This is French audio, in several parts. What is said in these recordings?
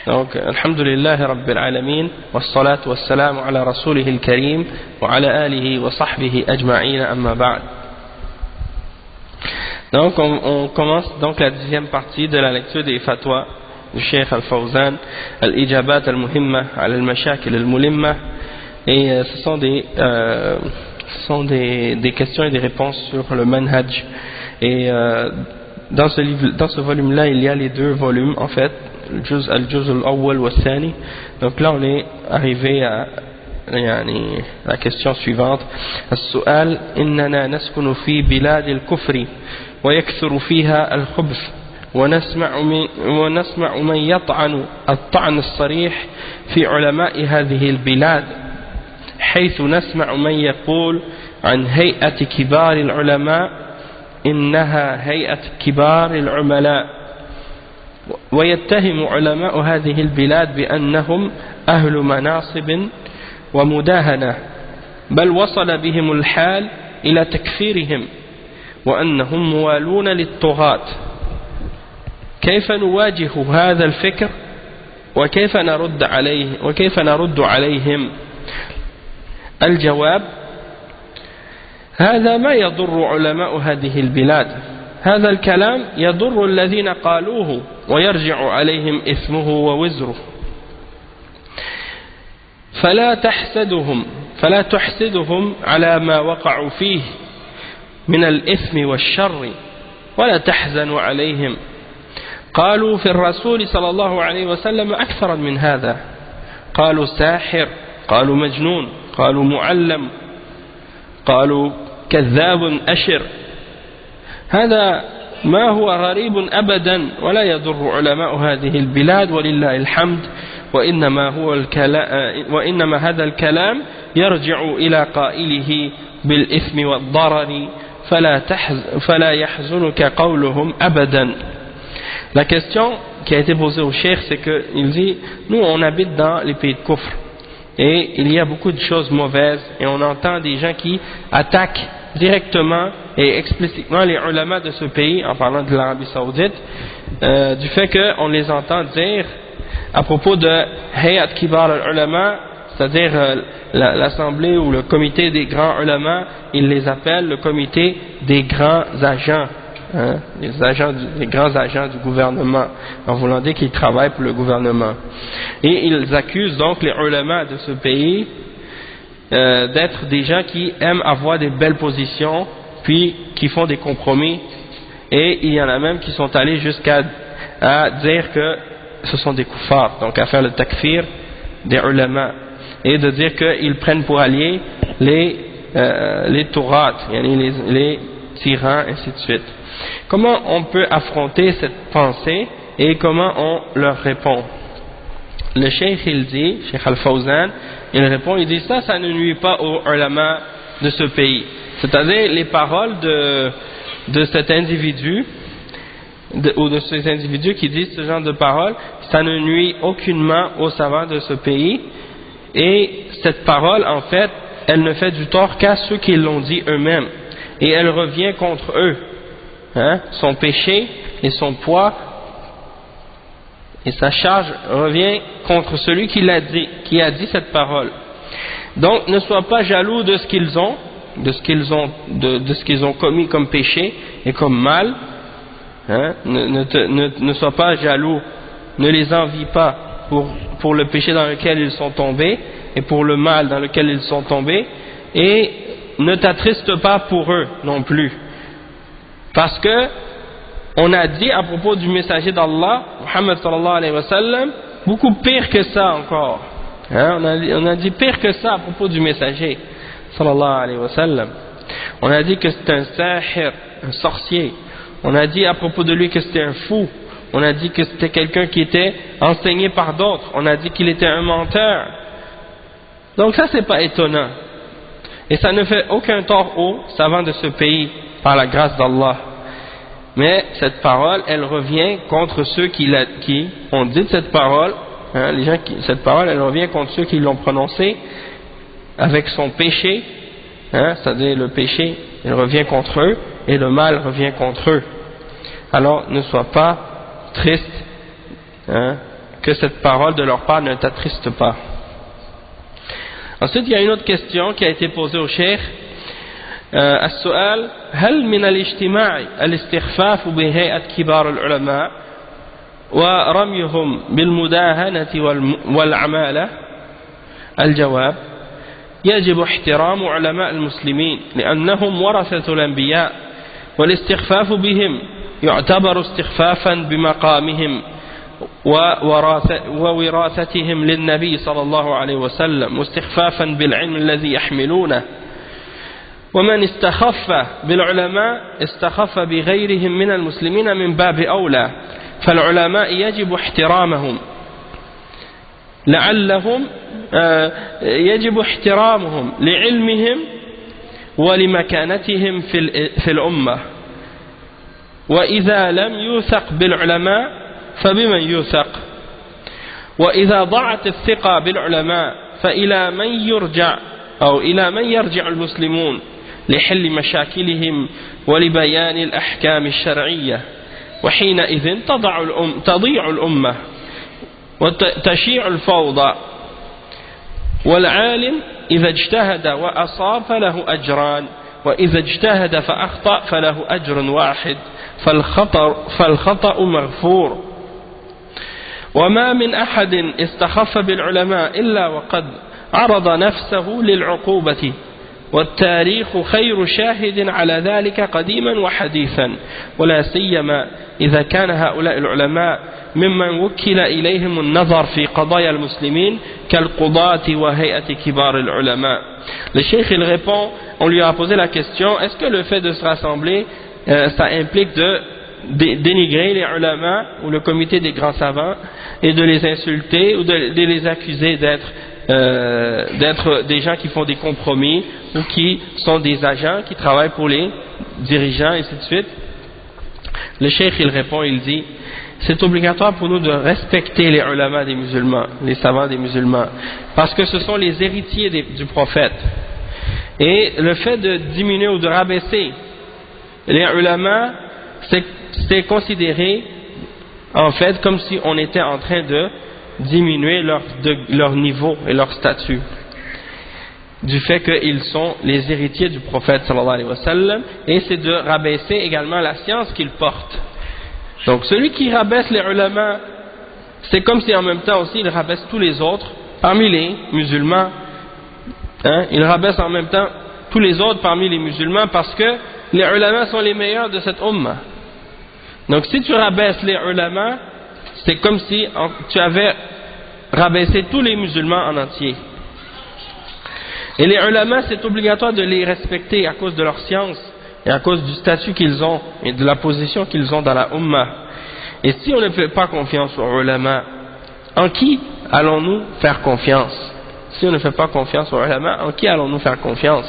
Donc, alhamdulillah rabbil alamin, wassalatu wassalamu ala rasulihil karim, wa ala alihi wa sahbihi ajma'ina amma ba'd. Donc, on commence donc la deuxième partie de la lecture des fatwas du Cheikh Al-Fawzan, Al-Ijabat Al-Muhimma, Al-Mashakil Al-Mulimma, et ce sont des questions et des réponses sur le manhaj. Et dans ce volume-là, il y a les deux volumes en fait, Al-Juz Al-Awwal wa Thani. Donc là, on est arrivé à la question suivante. As-su'al innana naskunu fi bilad al-kufri wa yakthuru fiha al-khubth wa nasma'u man yat'anu at-ta'n as-sarih fi ulama'i hadhihi al-bilad حيث نسمع من يقول عن هيئة كبار العلماء إنها هيئة كبار العملاء ويتهم علماء هذه البلاد بأنهم أهل مناصب ومداهنة بل وصل بهم الحال إلى تكفيرهم وأنهم موالون للطغاة كيف نواجه هذا الفكر وكيف نرد عليهم الجواب هذا ما يضر علماء هذه البلاد هذا الكلام يضر الذين قالوه ويرجع عليهم إثمه ووزره فلا تحسدهم على ما وقعوا فيه من الإثم والشر ولا تحزنوا عليهم قالوا في الرسول صلى الله عليه وسلم أكثر من هذا قالوا ساحر قالوا مجنون قالوا معلم قالوا كذاب أشر هذا ما هو غريب أبدا ولا يضر علماء هذه البلاد ولله الحمد وإنما هذا الكلام يرجع إلى قائله بالإثم والضرر فلا يحزنك قولهم أبدا. La question qui a été posée au cheikh, c'est qu'il dit nous on habite dans les pays de Kufr et il y a beaucoup de choses mauvaises et on entend des gens qui attaquent directement et explicitement les ulama de ce pays en parlant de l'Arabie Saoudite du fait qu'on les entend dire à propos de Hayat Kibar al-Ulama, c'est-à-dire l'assemblée ou le comité des grands ulama, ils les appellent le comité des grands agents, les grands agents du gouvernement, en voulant dire qu'ils travaillent pour le gouvernement. Et ils accusent donc les ulama de ce pays d'être des gens qui aiment avoir des belles positions, puis qui font des compromis, et il y en a même qui sont allés jusqu'à dire que ce sont des kuffars, donc à faire le takfir des ulama, et de dire qu'ils prennent pour alliés les tourat, les tyrans, ainsi de suite. Comment on peut affronter cette pensée et comment on leur répond? Le cheikh il dit, Cheikh Al-Fawzan, il répond, il dit ça ne nuit pas aux ulama de ce pays. C'est-à-dire les paroles de cet individu, ou de ces individus qui disent ce genre de paroles, ça ne nuit aucunement aux savants de ce pays. Et cette parole, en fait, elle ne fait du tort qu'à ceux qui l'ont dit eux-mêmes. Et elle revient contre eux. Son péché et son poids et sa charge revient contre celui qui a dit cette parole. Donc ne sois pas jaloux de ce qu'ils ont, de ce qu'ils ont commis comme péché et comme mal. Ne sois pas jaloux, ne les envie pas pour le péché dans lequel ils sont tombés et pour le mal dans lequel ils sont tombés, et ne t'attriste pas pour eux non plus. Parce que on a dit à propos du messager d'Allah, Muhammad sallallahu alayhi wa sallam, beaucoup pire que ça encore. On a dit pire que ça à propos du messager sallallahu alayhi wa sallam. On a dit que c'était un sahir, un sorcier. On a dit à propos de lui que c'était un fou. On a dit que c'était quelqu'un qui était enseigné par d'autres. On a dit qu'il était un menteur. Donc ça c'est pas étonnant. Et ça ne fait aucun tort aux savants de ce pays par la grâce d'Allah. Mais cette parole, elle revient contre ceux qui ont dit cette parole. Cette parole, elle revient contre ceux qui l'ont prononcée avec son péché. C'est-à-dire le péché, il revient contre eux et le mal revient contre eux. Alors ne sois pas triste que cette parole de leur part ne t'attriste pas. Ensuite, il y a une autre question qui a été posée au cheikh. السؤال هل من الاجتماع الاستخفاف بهيئة كبار العلماء ورميهم بالمداهنة والعمالة؟ الجواب: يجب احترام علماء المسلمين لأنهم ورثة الأنبياء، والاستخفاف بهم يعتبر استخفافا بمقامهم ووراثتهم للنبي صلى الله عليه وسلم، واستخفافا بالعلم الذي يحملونه. ومن استخف بالعلماء استخف بغيرهم من المسلمين من باب أولى، فالعلماء يجب احترامهم يجب احترامهم لعلمهم ولمكانتهم في الأمة، وإذا لم يوثق بالعلماء فبمن يوثق؟ وإذا ضاعت الثقة بالعلماء فإلى من يرجع أو إلى من يرجع المسلمون لحل مشاكلهم ولبيان الأحكام الشرعية؟ وحينئذ تضيع الأمة وتشيع الفوضى. والعالم إذا اجتهد وأصاب فله أجران، وإذا اجتهد فأخطأ فله أجر واحد، فالخطأ مغفور. وما من أحد استخف بالعلماء إلا وقد عرض نفسه للعقوبة، والتاريخ خير شاهد على ذلك قديما وحديثا، ولا سيما إذا كان هؤلاء العلماء ممن وكل إليهم النظر في قضايا المسلمين كالقضاة وهيئة كبار العلماء. Le cheikh il répond, on lui a posé la question, est-ce que le fait de se rassembler ça implique de dénigrer les ulama ou le comité des grands savants et de les insulter ou de les accuser d'être des gens qui font des compromis ou qui sont des agents qui travaillent pour les dirigeants et ainsi de suite? Le cheikh il répond, il dit: c'est obligatoire pour nous de respecter les ulama des musulmans, les savants des musulmans, parce que ce sont les héritiers du prophète. Et le fait de diminuer ou de rabaisser les ulama, c'est considéré en fait comme si on était en train de diminuer leur niveau et leur statut, du fait qu'ils sont les héritiers du prophète sallallahu alayhi wa sallam, et c'est de rabaisser également la science qu'ils portent. Donc celui qui rabaisse les ulama, c'est comme si en même temps aussi il rabaisse tous les autres parmi les musulmans, il rabaisse en même temps tous les autres parmi les musulmans, parce que les ulama sont les meilleurs de cette umma. Donc si tu rabaisses les ulama, c'est comme si tu avais rabaissé tous les musulmans en entier. Et les ulama, c'est obligatoire de les respecter à cause de leur science et à cause du statut qu'ils ont et de la position qu'ils ont dans la umma. Et si on ne fait pas confiance aux ulama, en qui allons-nous faire confiance? Si on ne fait pas confiance aux ulama, en qui allons-nous faire confiance?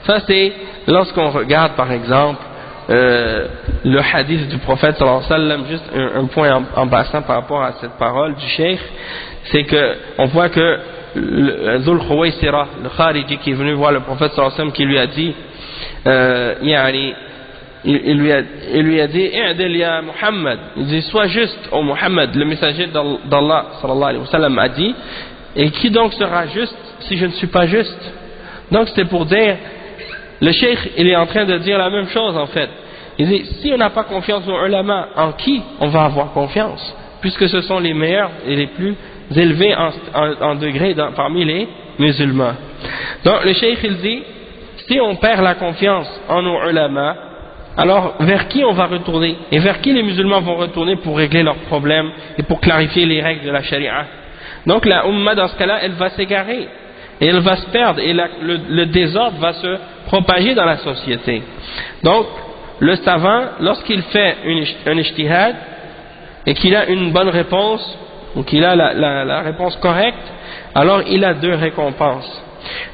Ça, c'est lorsqu'on regarde par exemple le hadith du prophète sallallahu alayhi wa sallam. Juste un point en passant par rapport à cette parole du cheikh, c'est que on voit que Dhul Khuwaysira, le Khariji, qui est venu voir le prophète sallallahu alayhi wa sallam, qui lui a dit il lui a dit i'dil ya Muhammad, il dit sois juste ô Muhammad, le messager d'Allah sallallahu alayhi wa sallam a dit, et qui donc sera juste si je ne suis pas juste? Donc c'est pour dire, le cheikh il est en train de dire la même chose en fait. Il dit, si on n'a pas confiance aux ulama, en qui on va avoir confiance, puisque ce sont les meilleurs et les plus élevés en degré parmi les musulmans. Donc le cheikh il dit, si on perd la confiance en nos ulama, alors vers qui on va retourner? Et vers qui les musulmans vont retourner pour régler leurs problèmes et pour clarifier les règles de la charia? Donc la umma dans ce cas-là, elle va s'égarer et elle va se perdre, et le désordre va se propager dans la société. Donc le savant, lorsqu'il fait un ijtihad et qu'il a une bonne réponse, ou qu'il a la réponse correcte, alors il a deux récompenses.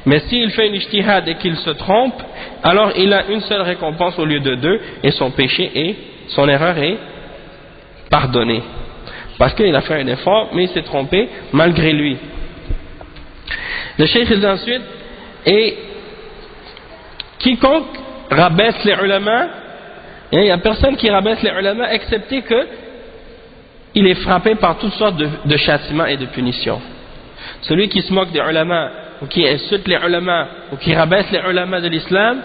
Mais s'il fait un ijtihad et qu'il se trompe, alors il a une seule récompense au lieu de deux, et son péché et son erreur est pardonnée, parce qu'il a fait un effort mais il s'est trompé malgré lui. Le cheikh dit ensuite, et quiconque rabaisse les ulama, il n'y a personne qui rabaisse les ulama excepté que il est frappé par toutes sortes de châtiments et de punitions. Celui qui se moque des ulama, ou qui insulte les ulama, ou qui rabaisse les ulama de l'islam,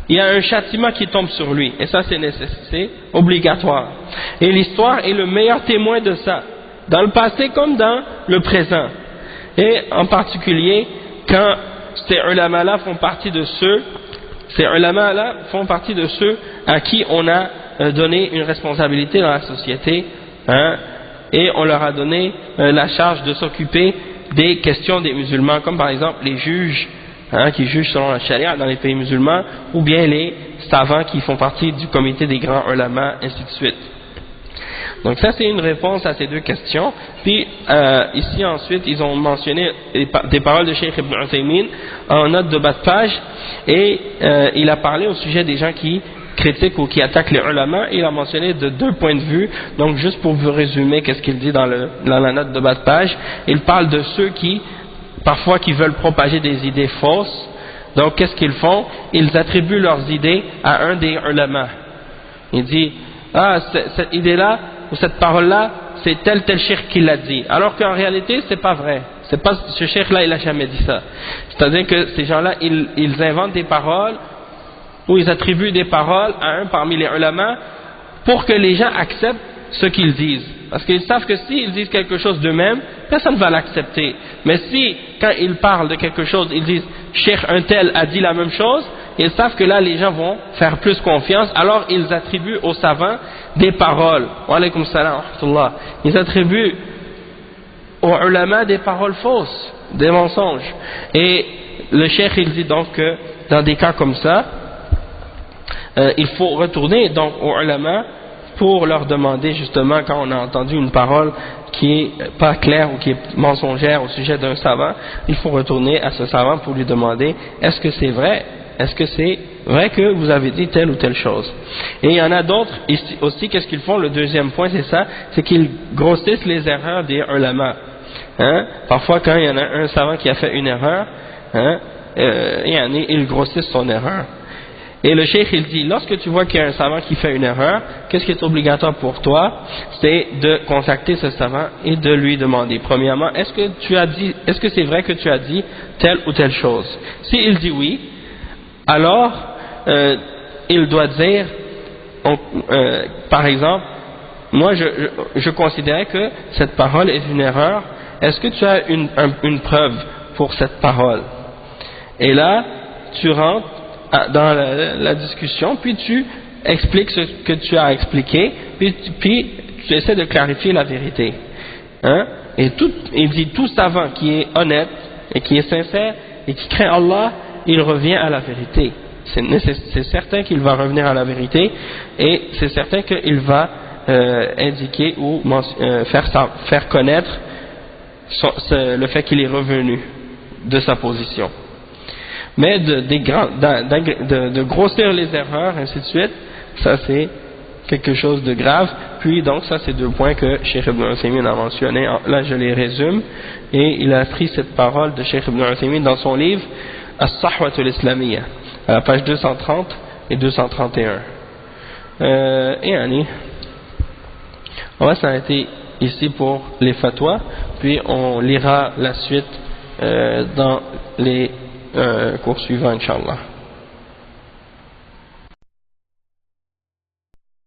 il y a un châtiment qui tombe sur lui, et ça c'est obligatoire. Et l'histoire est le meilleur témoin de ça, dans le passé comme dans le présent. Et en particulier, quand ces ulama-là font partie de ceux, à qui on a donné une responsabilité dans la société, hein, et on leur a donné la charge de s'occuper des questions des musulmans, comme par exemple les juges, hein, qui jugent selon la charia dans les pays musulmans, ou bien les savants qui font partie du comité des grands ulama, ainsi de suite. Donc ça c'est une réponse à ces deux questions. Puis ici ensuite ils ont mentionné des paroles de Cheikh Ibn Uthaymin en note de bas de page, et il a parlé au sujet des gens qui critiquent ou qui attaquent les ulama. Il a mentionné de deux points de vue. Donc juste pour vous résumer qu'est-ce qu'il dit dans la note de bas de page, il parle de ceux qui parfois qui veulent propager des idées fausses. Donc qu'est-ce qu'ils font? Ils attribuent leurs idées à un des ulama. Il dit cette idée-là ou cette parole-là, c'est tel cheikh qui l'a dit, alors qu'en réalité c'est pas vrai. C'est pas ce cheikh-là, il a jamais dit ça. C'est-à-dire que ces gens-là, ils inventent des paroles ou ils attribuent des paroles à un parmi les ulama pour que les gens acceptent ce qu'ils disent. Parce qu'ils savent que s'ils disent quelque chose d'eux-mêmes, personne ne va l'accepter. Mais si, quand ils parlent de quelque chose, ils disent « Cheikh un tel a dit la même chose », ils savent que là, les gens vont faire plus confiance, alors ils attribuent aux savants des paroles. Wa alaykum salam wa rahmatullah. Ils attribuent aux ulama des paroles fausses, des mensonges. Et le cheikh, il dit donc que dans des cas comme ça, il faut retourner donc aux ulama pour leur demander justement, quand on a entendu une parole qui est pas claire ou qui est mensongère au sujet d'un savant, il faut retourner à ce savant pour lui demander est-ce que c'est vrai, est-ce que c'est vrai que vous avez dit telle ou telle chose. Et il y en a d'autres ici aussi, qu'est-ce qu'ils font? Le deuxième point c'est ça, c'est qu'ils grossissent les erreurs des ulama. Hein? Parfois quand il y en a un savant qui a fait une erreur, hein, il grossisse son erreur. Et le cheikh il dit, lorsque tu vois qu'il y a un savant qui fait une erreur, qu'est-ce qui est obligatoire pour toi? C'est de contacter ce savant et de lui demander, premièrement, est-ce que c'est vrai que tu as dit telle ou telle chose? S'il dit oui, alors il doit dire, par exemple, moi je considérais que cette parole est une erreur, est-ce que tu as une preuve pour cette parole? Et là, tu rentres dans la discussion, puis tu expliques ce que tu as expliqué, puis tu essaies de clarifier la vérité. Hein? Et il dit tout savant qui est honnête et qui est sincère et qui craint Allah, il revient à la vérité. C'est certain qu'il va revenir à la vérité, et c'est certain qu'il va indiquer ou faire connaître le fait qu'il est revenu de sa position. Mais de grossir les erreurs, ainsi de suite, ça c'est quelque chose de grave. Puis donc ça c'est deux points que Cheikh Ibn Uthaymin a mentionné. Là je les résume, et il a pris cette parole de Cheikh Ibn Uthaymin dans son livre As-Sahwat al-Islamiyya, à la page 230 et 231. On va s'arrêter ici pour les fatwas, puis on lira la suite dans les cours suivants, Inch'Allah.